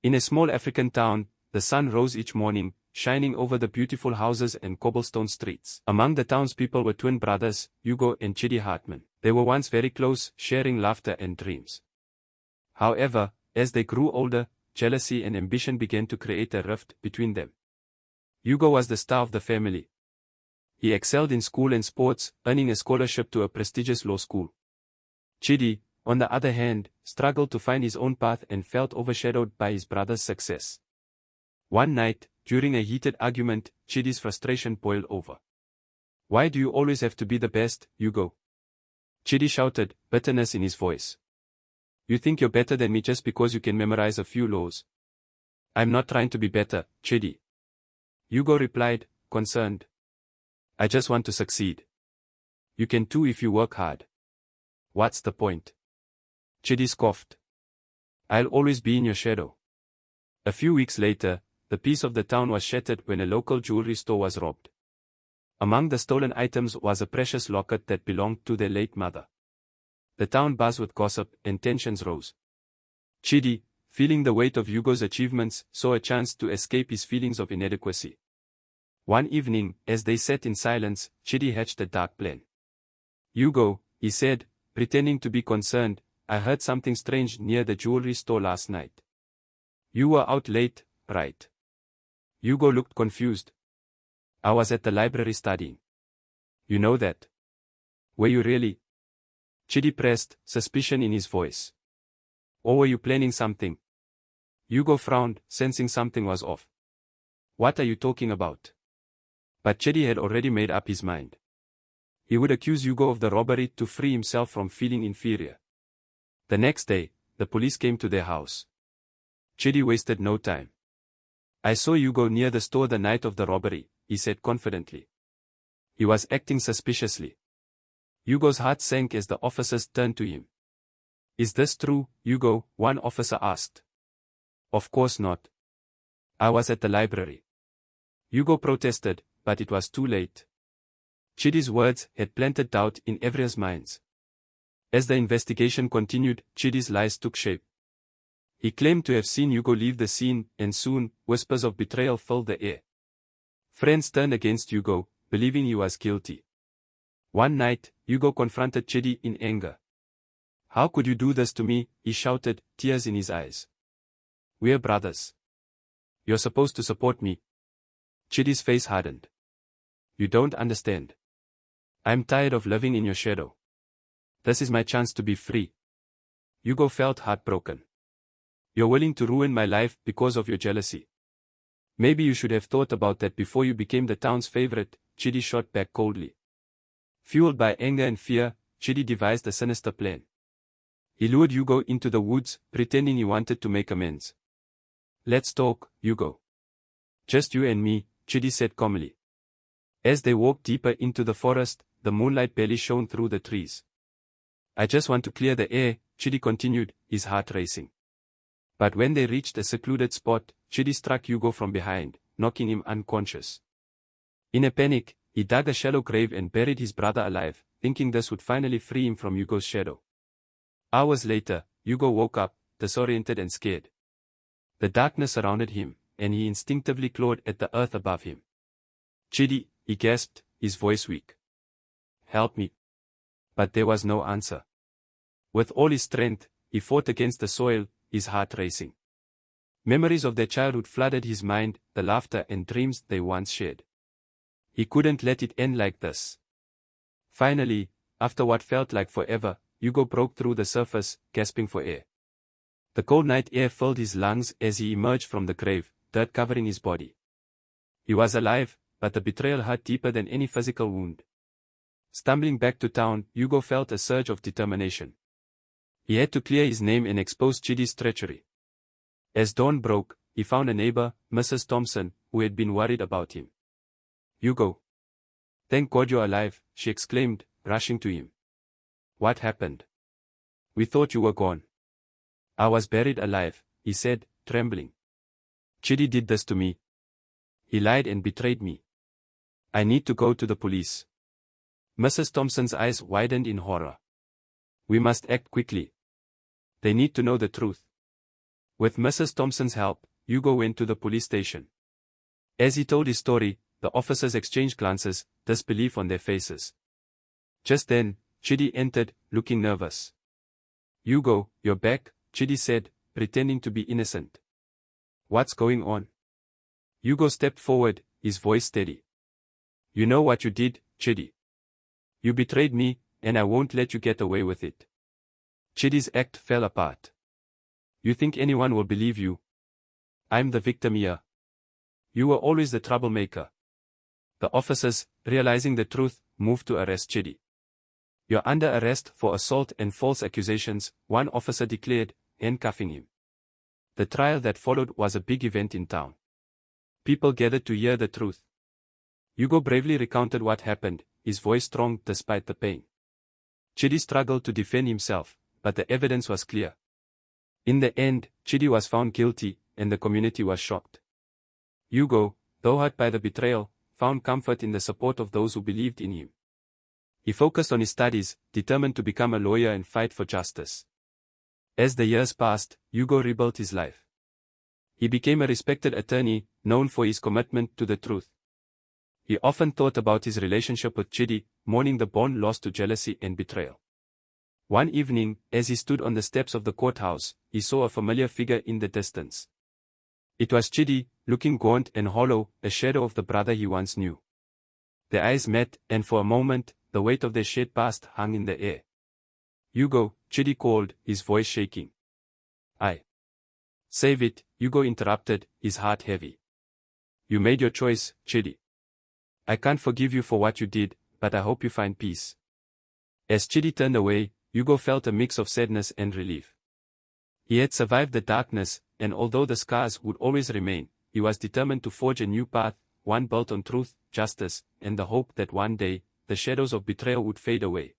In a small African town, the sun rose each morning, shining over the beautiful houses and cobblestone streets. Among the townspeople were twin brothers, Ugo and Chidi Hartman. They were once very close, sharing laughter and dreams. However, as they grew older, jealousy and ambition began to create a rift between them. Ugo was the star of the family. He excelled in school and sports, earning a scholarship to a prestigious law school. Chidi, on the other hand, struggled to find his own path and felt overshadowed by his brother's success. One night, during a heated argument, Chidi's frustration boiled over. "Why do you always have to be the best, Ugo?" Chidi shouted, bitterness in his voice. "You think you're better than me just because you can memorize a few laws." "I'm not trying to be better, Chidi," Ugo replied, concerned. "I just want to succeed." "You can too if you work hard." "What's the point?" Chidi scoffed. "I'll always be in your shadow." A few weeks later, the peace of the town was shattered when a local jewelry store was robbed. Among the stolen items was a precious locket that belonged to their late mother. The town buzzed with gossip and tensions rose. Chidi, feeling the weight of Ugo's achievements, saw a chance to escape his feelings of inadequacy. One evening, as they sat in silence, Chidi hatched a dark plan. "Ugo," he said, pretending to be concerned, "I heard something strange near the jewelry store last night." "You were out late, right?" Ugo looked confused. "I was at the library studying." "You know that?" "Were you really?" Chidi pressed, suspicion in his voice. "Or were you planning something?" Ugo frowned, sensing something was off. "What are you talking about?" But Chidi had already made up his mind. He would accuse Ugo of the robbery to free himself from feeling inferior. The next day, the police came to their house. Chidi wasted no time. "I saw Ugo near the store the night of the robbery," he said confidently. He was acting suspiciously. Ugo's heart sank as the officers turned to him. "Is this true, Ugo?" one officer asked. "Of course not. I was at the library." Ugo protested, but it was too late. Chidi's words had planted doubt in everyone's minds. As the investigation continued, Chidi's lies took shape. He claimed to have seen Ugo leave the scene, and soon, whispers of betrayal filled the air. Friends turned against Ugo, believing he was guilty. One night, Ugo confronted Chidi in anger. "How could you do this to me?" he shouted, tears in his eyes. "We're brothers. You're supposed to support me." Chidi's face hardened. "You don't understand. I'm tired of living in your shadow. This is my chance to be free." Ugo felt heartbroken. "You're willing to ruin my life because of your jealousy. Maybe you should have thought about that before you became the town's favorite," Chidi shot back coldly. Fueled by anger and fear, Chidi devised a sinister plan. He lured Ugo into the woods, pretending he wanted to make amends. "Let's talk, Ugo." "Just you and me," Chidi said calmly. As they walked deeper into the forest, the moonlight barely shone through the trees. "I just want to clear the air," Chidi continued, his heart racing. But when they reached a secluded spot, Chidi struck Ugo from behind, knocking him unconscious. In a panic, he dug a shallow grave and buried his brother alive, thinking this would finally free him from Ugo's shadow. Hours later, Ugo woke up, disoriented and scared. The darkness surrounded him, and he instinctively clawed at the earth above him. "Chidi," he gasped, his voice weak. "Help me." But there was no answer. With all his strength, he fought against the soil, his heart racing. Memories of their childhood flooded his mind, the laughter and dreams they once shared. He couldn't let it end like this. Finally, after what felt like forever, Ugo broke through the surface, gasping for air. The cold night air filled his lungs as he emerged from the grave, dirt covering his body. He was alive, but the betrayal hurt deeper than any physical wound. Stumbling back to town, Ugo felt a surge of determination. He had to clear his name and expose Chidi's treachery. As dawn broke, he found a neighbor, Mrs. Thompson, who had been worried about him. "Ugo. Thank God you're alive," she exclaimed, rushing to him. "What happened?" "We thought you were gone." "I was buried alive," he said, trembling. "Chidi did this to me. He lied and betrayed me. I need to go to the police." Mrs. Thompson's eyes widened in horror. "We must act quickly. They need to know the truth." With Mrs. Thompson's help, Ugo went to the police station. As he told his story, the officers exchanged glances, disbelief on their faces. Just then, Chidi entered, looking nervous. "Ugo, you're back," Chidi said, pretending to be innocent. "What's going on?" Ugo stepped forward, his voice steady. "You know what you did, Chidi. You betrayed me, and I won't let you get away with it." Chidi's act fell apart. "You think anyone will believe you? I'm the victim here. You were always the troublemaker." The officers, realizing the truth, moved to arrest Chidi. "You're under arrest for assault and false accusations," one officer declared, handcuffing him. The trial that followed was a big event in town. People gathered to hear the truth. Ugo bravely recounted what happened, his voice strong despite the pain. Chidi struggled to defend himself, but the evidence was clear. In the end, Chidi was found guilty, and the community was shocked. Ugo, though hurt by the betrayal, found comfort in the support of those who believed in him. He focused on his studies, determined to become a lawyer and fight for justice. As the years passed, Ugo rebuilt his life. He became a respected attorney, known for his commitment to the truth. He often thought about his relationship with Chidi, mourning the bond lost to jealousy and betrayal. One evening, as he stood on the steps of the courthouse, he saw a familiar figure in the distance. It was Chidi, looking gaunt and hollow, a shadow of the brother he once knew. Their eyes met, and for a moment, the weight of their shared past hung in the air. "Ugo," Chidi called, his voice shaking. "I." "Save it," Ugo interrupted, his heart heavy. "You made your choice, Chidi. I can't forgive you for what you did, but I hope you find peace." As Chidi turned away, Ugo felt a mix of sadness and relief. He had survived the darkness, and although the scars would always remain, he was determined to forge a new path, one built on truth, justice, and the hope that one day, the shadows of betrayal would fade away.